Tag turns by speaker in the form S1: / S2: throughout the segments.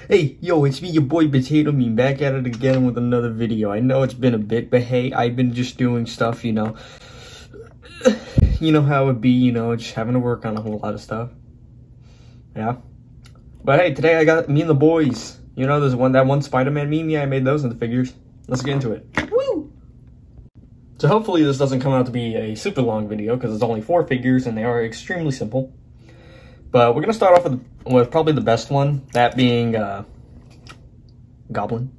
S1: Hey, yo, it's me, your boy Potato Meme, back at it again with another video. I know it's been a bit, but hey, I've been just doing stuff, you know. You know how it would be, you know, just having to work on a whole lot of stuff. Yeah. But hey, today I got me and the boys. You know, there's that one Spider-Man meme, yeah, I made those into figures. Let's get into it. Woo! So hopefully this doesn't come out to be a super long video, because it's only 4 figures, and they are extremely simple. But we're going to start off with probably the best one, that being Goblin.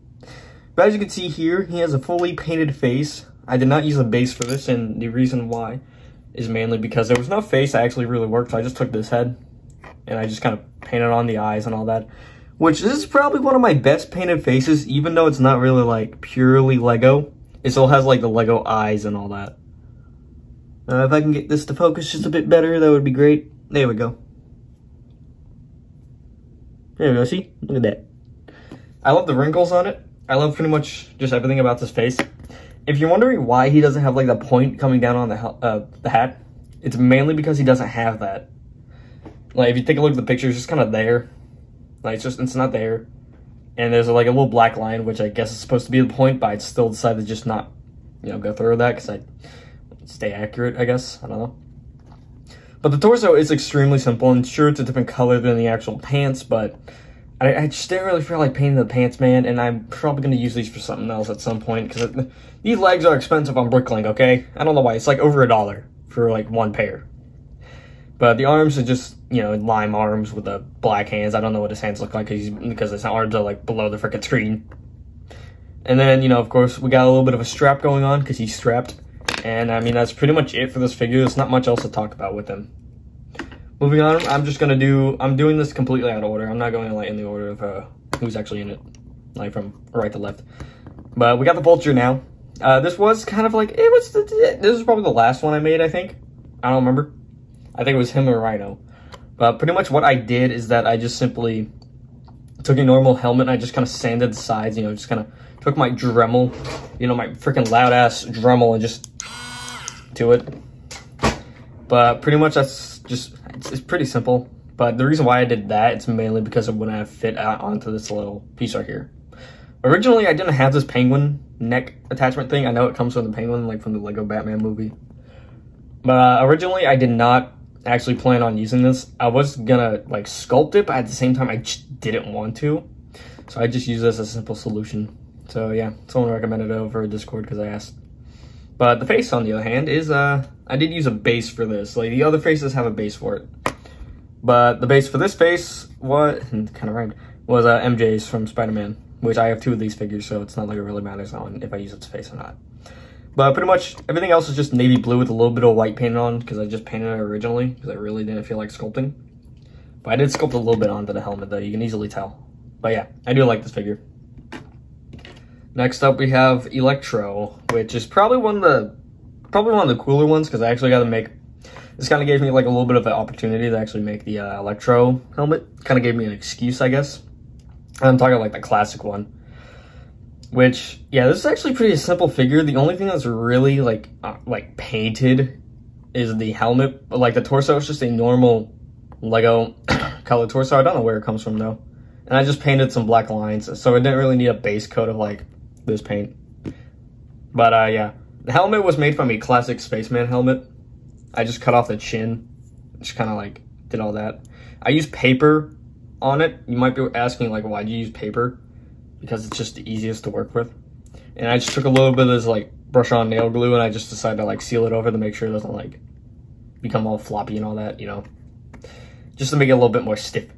S1: But as you can see here, he has a fully painted face. I did not use a base for this, and the reason why is mainly because there was no face that actually really worked, so I just took this head, and I just kind of painted on the eyes and all that. Which, this is probably one of my best painted faces, even though it's not really, like, purely Lego. It still has, like, the Lego eyes and all that. If I can get this to focus just a bit better, that would be great. There we go. There we go, see? Look at that. I love the wrinkles on it. I love pretty much just everything about this face. If you're wondering why he doesn't have like the point coming down on the hat, it's mainly because he doesn't have that. Like if you take a look at the picture, it's just kind of there. Like it's not there. And there's like a little black line, which I guess is supposed to be the point, but I still decided to just not, you know, go through that because I stay accurate, I guess. I don't know. But the torso is extremely simple, and sure, it's a different color than the actual pants, but I just didn't really feel like painting the pants, man, and I'm probably going to use these for something else at some point, because these legs are expensive on Bricklink, okay? I don't know why. It's like over $1 for, like, one pair. But the arms are just, you know, lime arms with the black hands. I don't know what his hands look like, because his arms are, like, below the frickin' screen. And then, you know, of course, we got a little bit of a strap going on, because he's strapped. And, I mean, that's pretty much it for this figure. There's not much else to talk about with him. Moving on, I'm doing this completely out of order. I'm not going, like, in the order of who's actually in it, like, from right to left. But we got the Vulture now. This was kind of like, this is probably the last one I made, I think. I don't remember. I think it was him or Rhino. But pretty much what I did is that I just simply took a normal helmet and I just kind of sanded the sides, you know, just kind of took my Dremel, you know, my freaking loud-ass Dremel and just to it. But pretty much that's just, it's pretty simple. But the reason why I did that, it's mainly because of when I fit out onto this little piece right here. Originally, I didn't have this penguin neck attachment thing. I know it comes from the penguin, like from the Lego Batman movie. But originally, I did not actually plan on using this. I was gonna, like, sculpt it, but at the same time, I just didn't want to. So I just used this as a simple solution. So yeah, someone recommended it over Discord because I asked. But the face, on the other hand, is, I did use a base for this. Like, the other faces have a base for it. But the base for this face, kind of rhymed, was MJ's from Spider-Man, which I have 2 of these figures, so it's not like it really matters on if I use its face or not. But pretty much everything else is just navy blue with a little bit of white painted on, because I just painted it originally, because I really didn't feel like sculpting. But I did sculpt a little bit onto the helmet, though. You can easily tell. But yeah, I do like this figure. Next up, we have Electro, which is probably one of the cooler ones, because I actually got to make. This kind of gave me like a little bit of an opportunity to actually make the Electro helmet. Kind of gave me an excuse, I guess. I'm talking like the classic one. Which, yeah, this is actually pretty simple figure. The only thing that's really like painted is the helmet. But like the torso is just a normal Lego color torso. I don't know where it comes from though. And I just painted some black lines, so I didn't really need a base coat of like this paint. But yeah, the helmet was made from a classic Spaceman helmet. I just cut off the chin, just kind of like did all that. I used paper on it. You might be asking like, why do you use paper? Because it's just the easiest to work with. And I just took a little bit of this like brush on nail glue and I just decided to like seal it over to make sure it doesn't like become all floppy and all that, you know, just to make it a little bit more stiff.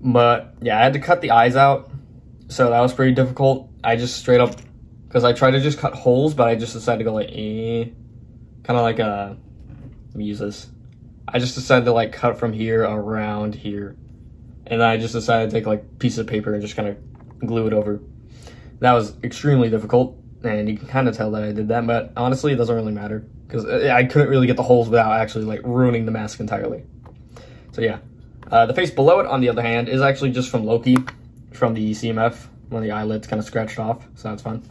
S1: But yeah, I had to cut the eyes out, so that was pretty difficult. I just straight up, because I tried to just cut holes, but I just decided to go like, kind of like let me use this. I just decided to like cut from here around here, and then I just decided to take like a piece of paper and just kind of glue it over. That was extremely difficult, and you can kind of tell that I did that, but honestly, it doesn't really matter, because I couldn't really get the holes without actually like ruining the mask entirely. So yeah. The face below it, on the other hand, is actually just from Loki, from the CMF, when the eyelid's kind of scratched off, so that's fun.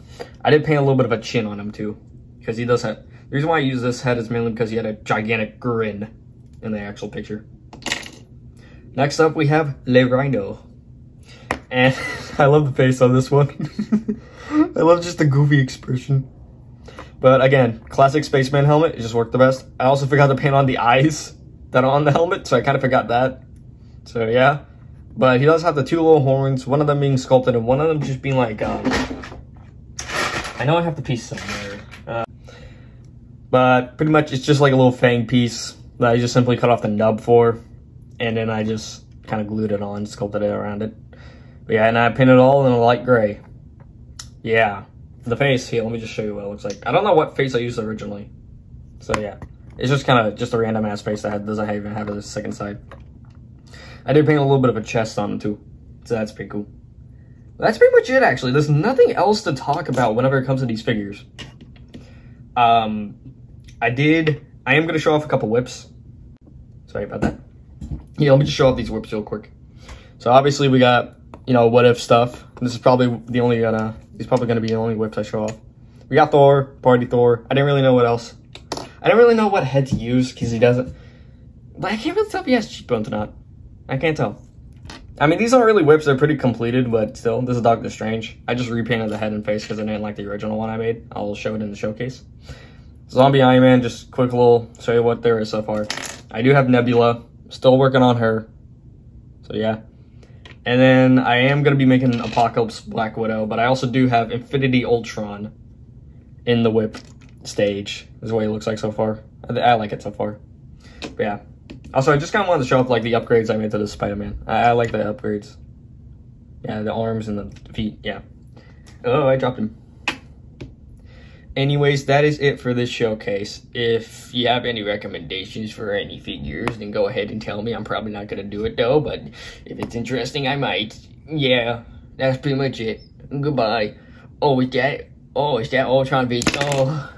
S1: I did paint a little bit of a chin on him, too, because he does have... The reason why I use this head is mainly because he had a gigantic grin in the actual picture. Next up, we have Le Rhino. And I love the face on this one. I love just the goofy expression. But again, classic spaceman helmet, it just worked the best. I also forgot to paint on the eyes that are on the helmet, so I kind of forgot that. So yeah. But he does have the 2 little horns, one of them being sculpted and one of them just being like, I know I have the piece somewhere. But pretty much it's just like a little fang piece that I just simply cut off the nub for. And then I just kind of glued it on, sculpted it around it. But yeah, and I painted it all in a light gray. Yeah. The face, here, let me just show you what it looks like. I don't know what face I used originally. So yeah. It's just kind of just a random ass face that doesn't even have a second side. I did paint a little bit of a chest on it too. So that's pretty cool. That's pretty much it actually. There's nothing else to talk about whenever it comes to these figures. I am going to show off a couple whips. Sorry about that. Yeah, let me just show off these whips real quick. So obviously we got, you know, what if stuff. This is probably the only, he's probably going to be the only whips I show off. We got Thor, Party Thor. I didn't really know what else. I didn't really know what head to use because he doesn't. But I can't really tell if he has cheekbones or not. I can't tell. I mean, these aren't really whips. They're pretty completed, but still, this is Doctor Strange. I just repainted the head and face because I didn't like the original one I made. I'll show it in the showcase. Zombie Iron Man, just quick little show you what there is so far. I do have Nebula. Still working on her. So yeah. And then I am going to be making Apocalypse Black Widow, but I also do have Infinity Ultron in the whip stage. This is the way it looks like so far. I like it so far. But yeah. Also, I just kind of wanted to show off like the upgrades I made to the Spider-Man. I like the upgrades. Yeah, the arms and the feet, yeah. Oh, I dropped him. Anyways, that is it for this showcase. If you have any recommendations for any figures, then go ahead and tell me. I'm probably not going to do it though, but if it's interesting, I might. Yeah, that's pretty much it. Goodbye. Oh, is that Ultron Beast? Oh.